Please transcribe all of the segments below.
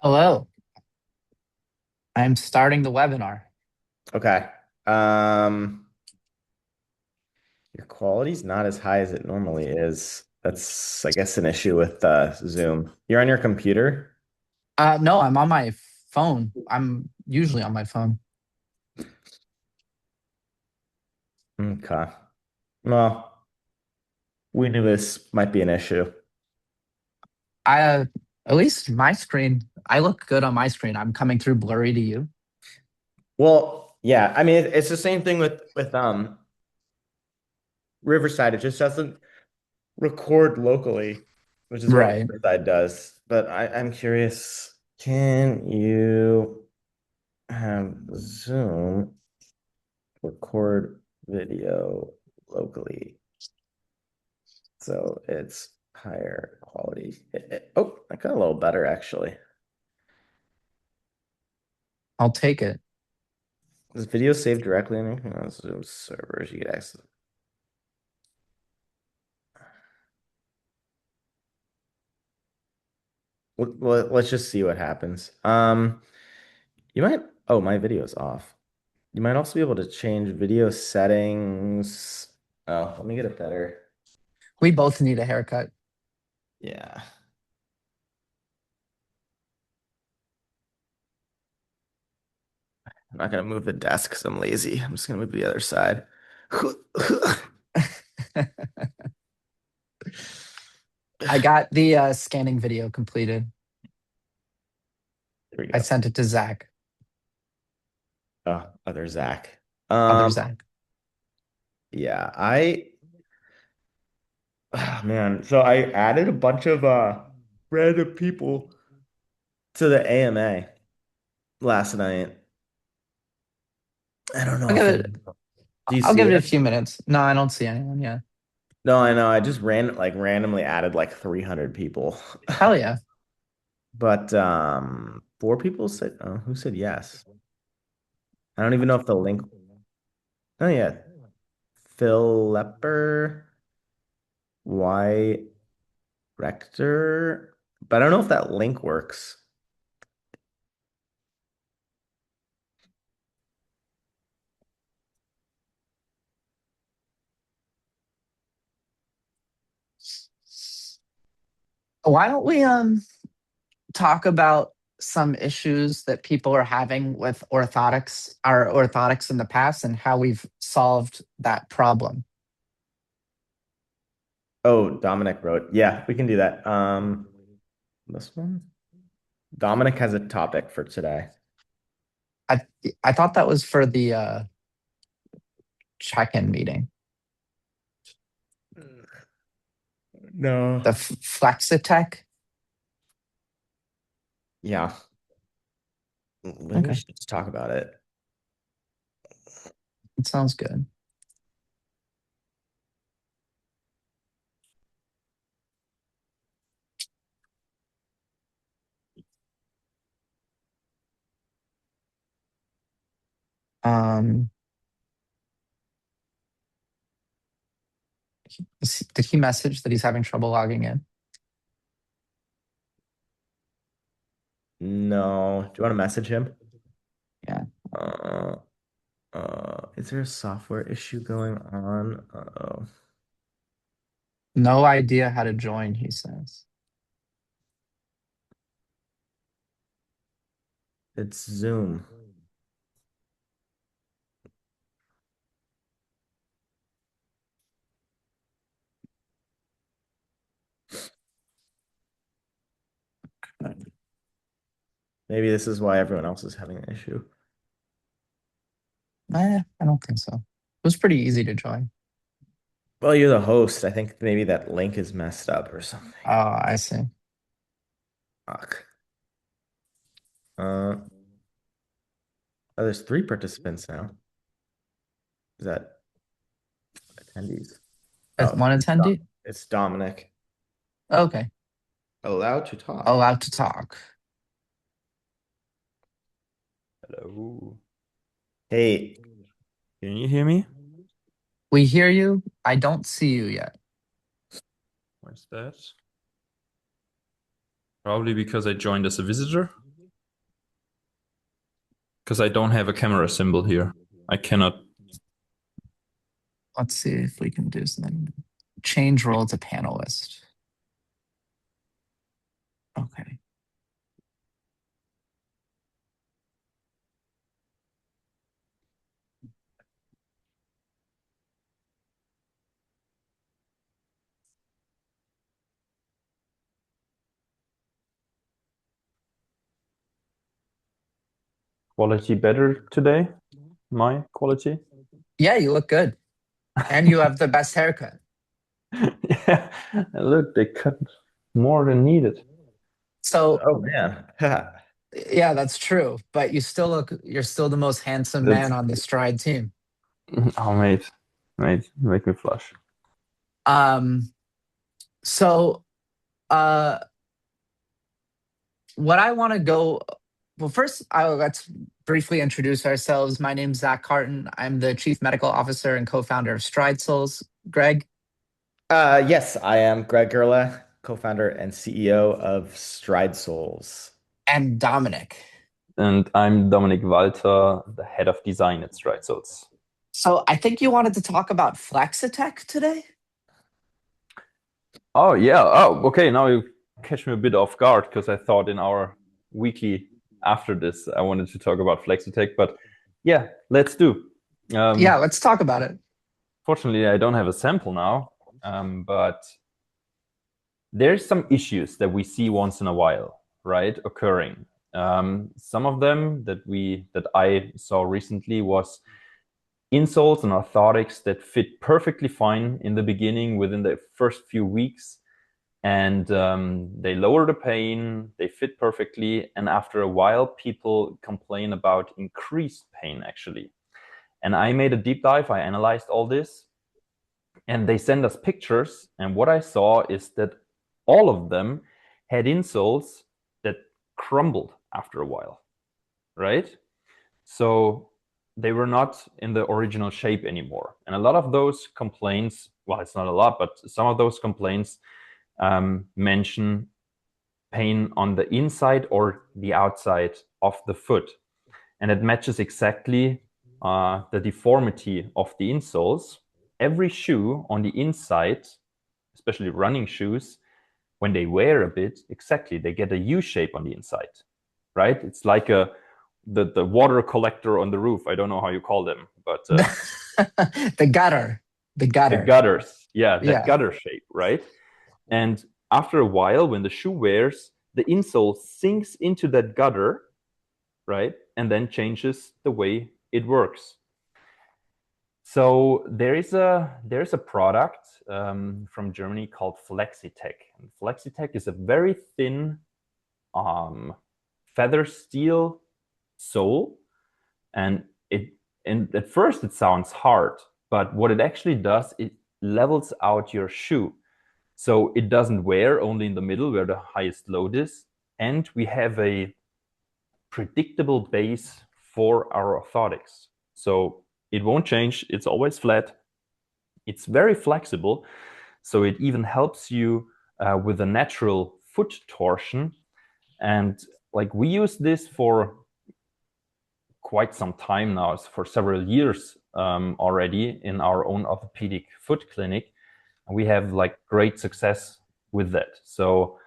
Hello, I'm starting the webinar. Okay. Um, your quality's not as high as it normally is. That's, I guess, an issue with Zoom. You're on your computer? No, I'm on my phone. I'm usually on my phone. Okay. Well, we knew this might be an issue. I at least my screen, I look good on my screen. I'm coming through blurry to you. Well, yeah, I mean it's the same thing with Riverside. It just doesn't record locally, which is what Right. Riverside does. But I'm curious, can you have Zoom record video locally? So it's higher quality. Oh, I got a little better actually. I'll take it. This video saved directly on Zoom servers. You get access. Let's just see what happens. You might. Oh, my video's off. You might also be able to change video settings. Oh, let me get it better. We both need a haircut. Yeah, I'm not gonna move the desk because I'm lazy. I'm just gonna move the other side. I got the scanning video completed. There we I go. sent it to Zach, Oh, other Zach. other Um, Zach. yeah, man, so I added a bunch of random people to the AMA last night. I don't I'll know give if it. do you I'll see give it a it? few minutes. No, I don't see anyone yet. No, I know. I just randomly added like 300 people. Hell yeah. But four people said who said yes? I don't even know if the link. Oh yeah, Phil Lepper, Y Rector, but I don't know if that link works. Why don't we talk about some issues that people are having with orthotics, our orthotics in the past, and how we've solved that problem. Oh, Dominic wrote. Yeah, we can do that. This one? Dominic has a topic for today. I I thought that was for the check-in meeting, No. the Flexitech. Yeah, maybe we Okay, should just talk about it. it sounds good. Um, did he message that he's having trouble logging in? No. Do you want to message him? Yeah, Uh, is there a software issue going on? Uh-oh. no idea how to join. He says. It's Zoom. Maybe this is why everyone else is having an issue. I don't think so. It was pretty easy to join. Well, you're the host. I think maybe that link is messed up or something. Oh, I see. Fuck. Uh, oh, there's three participants now. Is that attendees? As Oh, one attendee. it's Dominic. Okay, Allowed to talk. allowed to talk. Hello. Hey, can you hear me? We hear you. I don't see you yet. Where's that? Probably because I joined as a visitor. because I don't have a camera symbol here. I cannot. Let's see if we can do something. Change role to panelist. Okay. Quality better today? My quality? Yeah, you look good. And you have the best haircut. Yeah. And look, they cut more than needed. So, Oh man. yeah, that's true. But you're still the most handsome That's man on the Stride team. oh mate, make me flush. Um, so uh what I want to go well, first, let's briefly introduce ourselves. My name's Zach Carton. I'm the Chief Medical Officer and co-founder of Stride Souls. Greg Yes, I am Greg Gerla, co-founder and CEO of Stride Souls. and Dominic. And I'm Dominic Walter, the head of design at Stride Souls. So I think you wanted to talk about Flexitech today. Oh yeah. Oh, okay. Now you catch me a bit off guard because I thought in our weekly after this I wanted to talk about Flexitech, but yeah, let's do. Yeah, Um, let's talk about it. Fortunately, I don't have a sample now, but there's some issues that we see once in a while, right, occurring. Some of them that I saw recently was insoles and orthotics that fit perfectly fine in the beginning within the first few weeks, and they lower the pain, they fit perfectly, and after a while, people complain about increased pain actually. And I made a deep dive. I analyzed all this, and they send us pictures. And what I saw is that all of them had insoles that crumbled after a while, right? So they were not in the original shape anymore. And a lot of those complaints, well, it's not a lot, but some of those complaints mention pain on the inside or the outside of the foot. And it matches exactly the deformity of the insoles. Every shoe on the inside, especially running shoes, when they wear a bit, exactly, they get a U shape on the inside, right? It's like the water collector on the roof. I don't know how you call them, but The gutter. The the gutter. gutters, yeah, that Yeah. gutter shape, right? And after a while, when the shoe wears, the insole sinks into that gutter, right? And then changes the way it works. So there's a product from Germany called Flexitech. And Flexitech is a very thin um, feather steel sole, and it and at first it sounds hard, but what it actually does, it levels out your shoe. So it doesn't wear only in the middle where the highest load is, and we have a predictable base for our orthotics. So it won't change, it's always flat. It's very flexible, so it even helps you with a natural foot torsion. And like we use this for quite some time now, for several years already in our own orthopedic foot clinic. We have like great success with that. So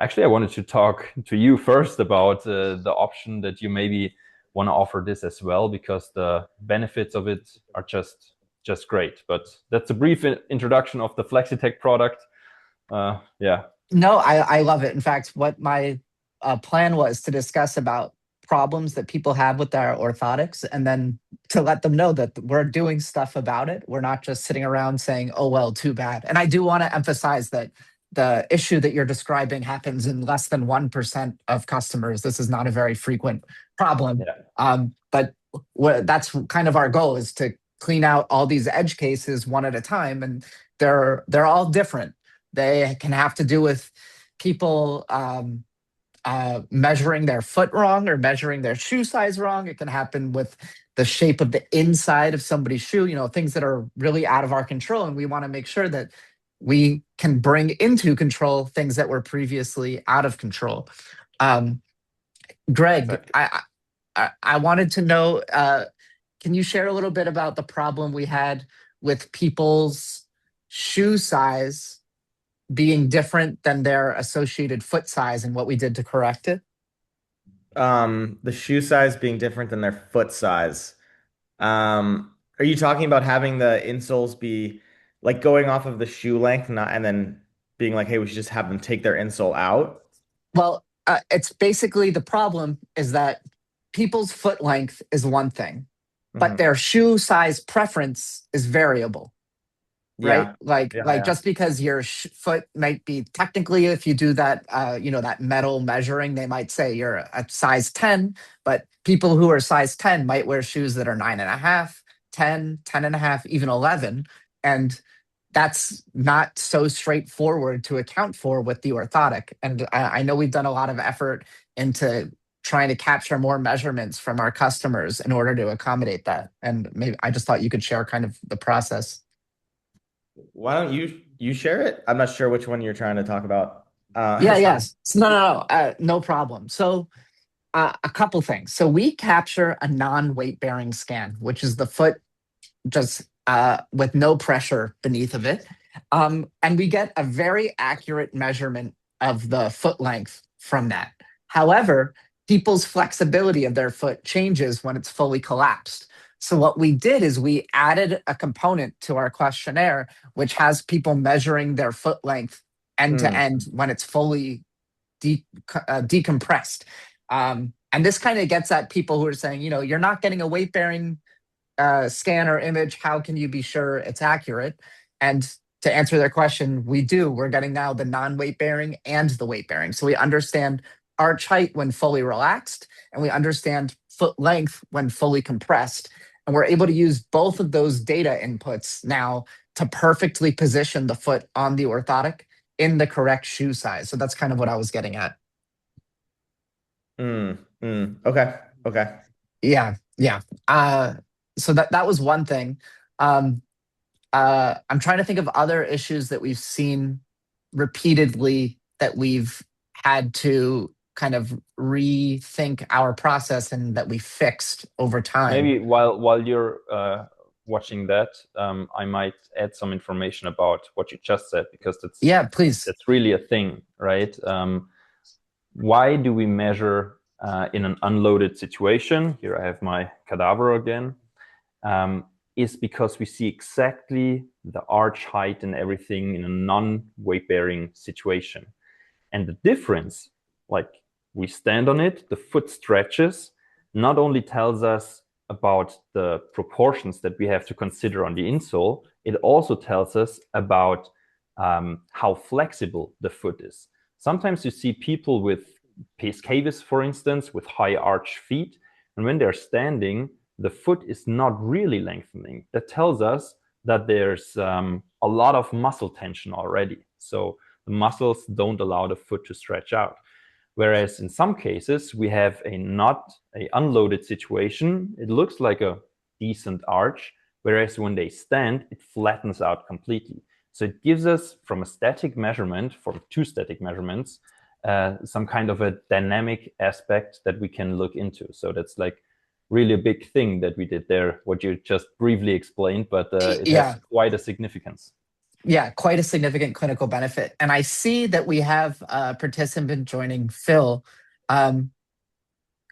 actually, I wanted to talk to you first about the option that you maybe want to offer this as well, because the benefits of it are just great. But that's a brief introduction of the Flexitech product. Yeah, No, I love it. In fact, what my plan was to discuss about problems that people have with their orthotics and then to let them know that we're doing stuff about it. We're not just sitting around saying, oh, well, too bad. And I do want to emphasize that the issue that you're describing happens in less than 1% of customers. This is not a very frequent problem. yeah, But that's kind of our goal is to clean out all these edge cases one at a time. And they're all different. They can have to do with people measuring their foot wrong or measuring their shoe size wrong. It can happen with the shape of the inside of somebody's shoe, things that are really out of our control. And we want to make sure that we can bring into control things that were previously out of control. Um, Greg, exactly. I wanted to know, can you share a little bit about the problem we had with people's shoe size being different than their associated foot size and what we did to correct it? The shoe size being different than their foot size. Are you talking about having the insoles be like going off of the shoe length, not and then being like, hey, we should just have them take their insole out? Well, it's basically the problem is that people's foot length is one thing, but Mhm. their shoe size preference is variable. Right? Yeah. Like Yeah. just because your foot might be technically, if you do that, that metal measuring, they might say you're a size 10, but people who are size 10 might wear shoes that are 9.5, 10, 10.5, even 11. And that's not so straightforward to account for with the orthotic. And I know we've done a lot of effort into trying to capture more measurements from our customers in order to accommodate that. And maybe I just thought you could share kind of the process. Why don't you share it? I'm not sure which one you're trying to talk about. Yeah, So yes. No, no problem. So, a couple things. So, we capture a non-weight bearing scan, which is the foot just with no pressure beneath of it. And we get a very accurate measurement of the foot length from that. However, people's flexibility of their foot changes when it's fully collapsed. So, what we did is we added a component to our questionnaire, which has people measuring their foot length end to mm, end when it's fully decompressed. And this kind of gets at people who are saying, you're not getting a weight bearing scan or image. How can you be sure it's accurate? And to answer their question, we do. We're getting now the non weight bearing and the weight bearing. So we understand arch height when fully relaxed, and we understand foot length when fully compressed. And we're able to use both of those data inputs now to perfectly position the foot on the orthotic in the correct shoe size. So that's kind of what I was getting at. okay. Okay. Yeah, yeah. So that was one thing. Um, I'm trying to think of other issues that we've seen repeatedly that we've had to kind of rethink our process and that we fixed over time. Maybe while you're watching that, I might add some information about what you just said, because Yeah, please. that's really a thing, right? Why do we measure in an unloaded situation? Here I have my cadaver again. Is because we see exactly the arch height and everything in a non-weight bearing situation. And the difference, like we stand on it, the foot stretches, not only tells us about the proportions that we have to consider on the insole, it also tells us about how flexible the foot is. Sometimes you see people with pes cavis, for instance, with high arch feet, and when they're standing, the foot is not really lengthening. That tells us that there's a lot of muscle tension already. So the muscles don't allow the foot to stretch out. Whereas in some cases, we have not a unloaded situation. It looks like a decent arch, whereas when they stand, it flattens out completely. So it gives us, from a static measurement, from two static measurements, some kind of a dynamic aspect that we can look into. So that's like really a big thing that we did there, what you just briefly explained, but it has Yeah, quite a significance. yeah, quite a significant clinical benefit. And I see that we have a participant joining, Phil. Um,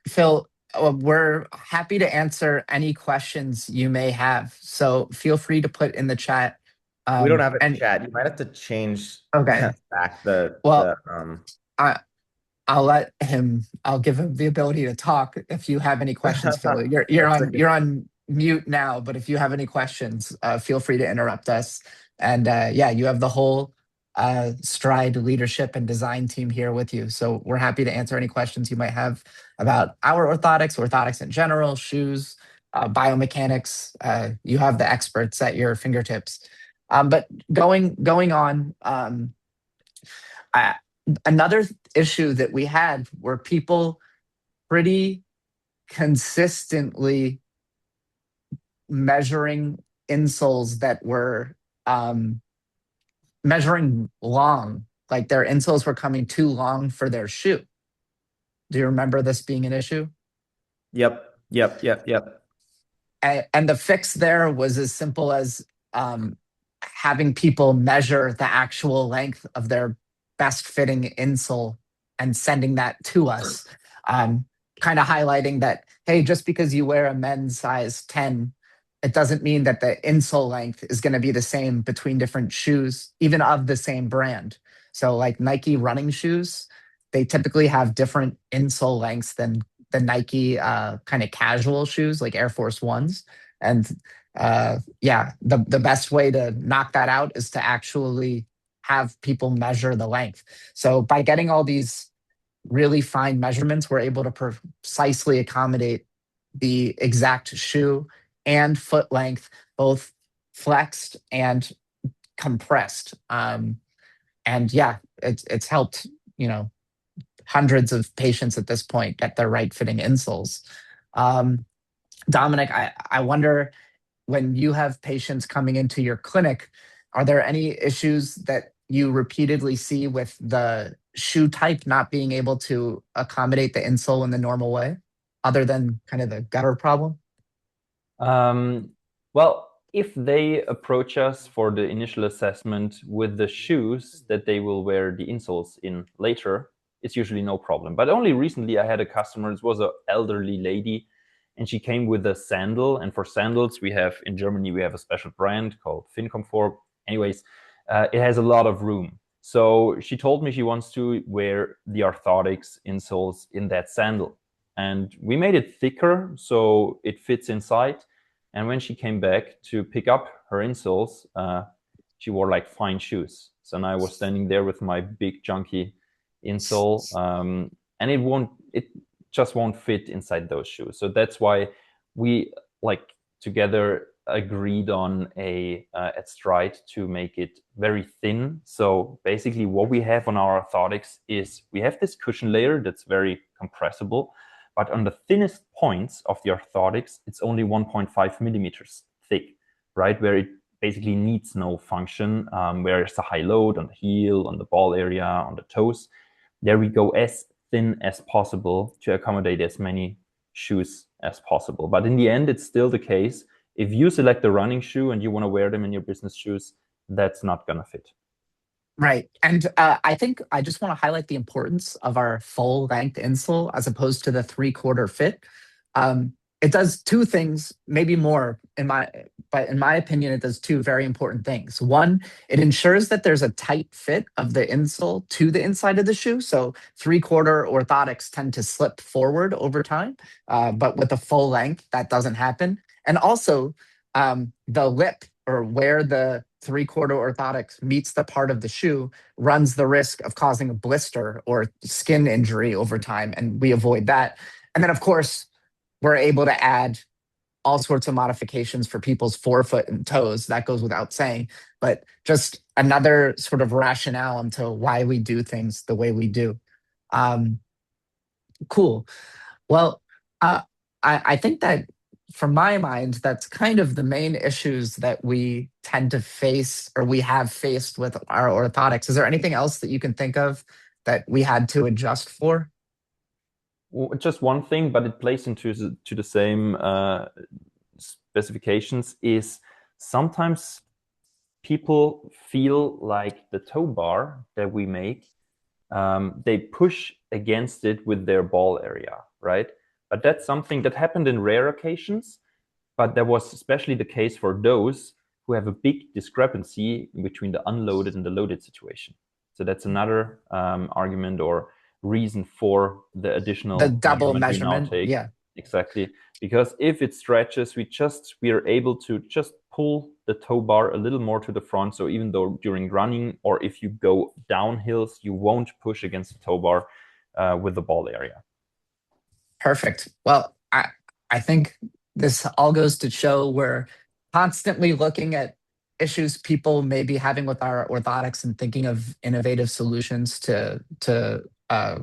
Phil, we're happy to answer any questions you may have. So feel free to put in the chat. We don't have a And chat. You might have to change okay, back the well, I, I'll give him the ability to talk if you have any questions, Phil. that's okay. You're on mute now, but if you have any questions, feel free to interrupt us. And yeah, you have the whole Stride leadership and design team here with you. So we're happy to answer any questions you might have about our orthotics in general, shoes, biomechanics. You have the experts at your fingertips. But going on, I, another issue that we had were people pretty consistently measuring insoles that were measuring long, like their insoles were coming too long for their shoe. Do you remember this being an issue? Yep. And the fix there was as simple as having people measure the actual length of their best fitting insole and sending that to us, um, kind of highlighting that, hey, just because you wear a men's size 10, it doesn't mean that the insole length is going to be the same between different shoes, even of the same brand. So like Nike running shoes, they typically have different insole lengths than the Nike kind of casual shoes like Air Force Ones. And yeah, the best way to knock that out is to actually have people measure the length. So by getting all these really fine measurements, we're able to precisely accommodate the exact shoe and foot length, both flexed and compressed. And yeah, it's helped, hundreds of patients at this point get their right fitting insoles. Um, Dominic, I wonder, when you have patients coming into your clinic, are there any issues that you repeatedly see with the shoe type not being able to accommodate the insole in the normal way, other than kind of the gutter problem? Well, if they approach us for the initial assessment with the shoes that they will wear the insoles in later, it's usually no problem. But only recently I had a customer, it was an elderly lady, and she came with a sandal. And for sandals, in Germany, we have a special brand called Fincomfort. Anyways, it has a lot of room. So she told me she wants to wear the orthotics insoles in that sandal. And we made it thicker so it fits inside. And when she came back to pick up her insoles, she wore like fine shoes. So now I was standing there with my big junky insole, and it just won't fit inside those shoes. So that's why we like together agreed on at Stride to make it very thin. So basically what we have on our orthotics is we have this cushion layer that's very compressible, but on the thinnest points of the orthotics, it's only 1.5 millimeters thick, right? Where it basically needs no function, where it's a high load on the heel, on the ball area, on the toes. There we go as thin as possible to accommodate as many shoes as possible. But in the end, it's still the case. If you select a running shoe and you want to wear them in your business shoes, that's not going to fit. Right. And I think I just want to highlight the importance of our full length insole as opposed to the 3/4 fit. It does two things, maybe more but in my opinion, it does two very important things. One, it ensures that there's a tight fit of the insole to the inside of the shoe. So 3/4 orthotics tend to slip forward over time, but with a full length, that doesn't happen. And also, the lip, or where the 3/4 orthotics meets the part of the shoe, runs the risk of causing a blister or skin injury over time, and we avoid that. And then, of course, we're able to add all sorts of modifications for people's forefoot and toes. That goes without saying, but just another sort of rationale into why we do things the way we do. Um, cool. Well, I think that, from my mind, that's kind of the main issues that we tend to face, or we have faced with our orthotics. Is there anything else that you can think of that we had to adjust for? Just one thing, but it plays into the same specifications, is sometimes people feel like the toe bar that we make, they push against it with their ball area, right? But that's something that happened in rare occasions, but that was especially the case for those who have a big discrepancy between the unloaded and the loaded situation. So that's another argument or reason for the additional The double measurement we now measurement? take. Yeah. Exactly. Because if it stretches, we are able to just pull the toe bar a little more to the front. So even though during running, or if you go down hills, you won't push against the toe bar with the ball area. Perfect. Well, I think this all goes to show we're constantly looking at issues people may be having with our orthotics and thinking of innovative solutions to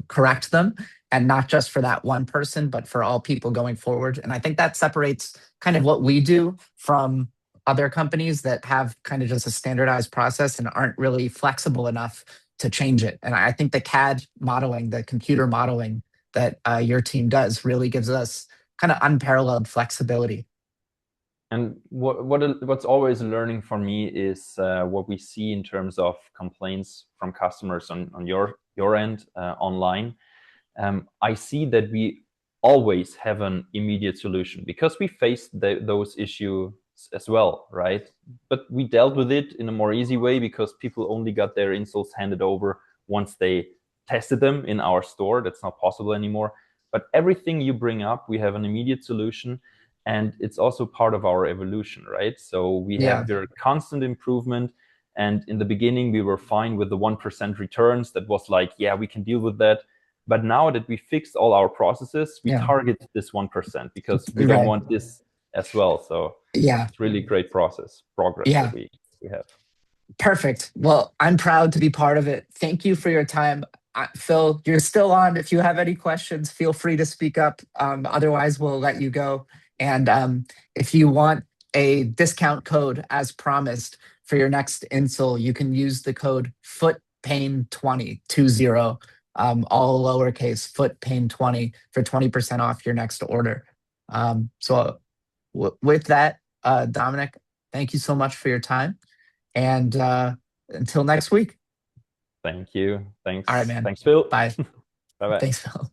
correct them, and not just for that one person, but for all people going forward. And I think that separates kind of what we do from other companies that have kind of just a standardized process and aren't really flexible enough to change it. And I think the CAD modeling, the computer modeling that your team does, really gives us kind of unparalleled flexibility. And what's always learning for me is what we see in terms of complaints from customers on your end online. I see that we always have an immediate solution because we faced those issues as well, right? But we dealt with it in a more easy way because people only got their installs handed over once they tested them in our store. That's not possible anymore. But everything you bring up, we have an immediate solution. And it's also part of our evolution, right? So we have your constant improvement. And in the beginning, we were fine with the 1% returns. That was like, yeah, we can deal with that. But now that we fixed all our processes, we target this 1% because we don't want this as well. So it's really great progress that we have. Perfect. Well, I'm proud to be part of it. Thank you for your time. Phil, you're still on. If you have any questions, feel free to speak up. Otherwise, we'll let you go. And if you want a discount code as promised for your next install, you can use the code FOOTPAIN20, all lowercase, FOOTPAIN20 for 20% off your next order. So with that, Dominic, thank you so much for your time. And until next week. Thank you. Thanks. All right, man. Thanks, Phil. Bye. Bye-bye. Thanks, Phil.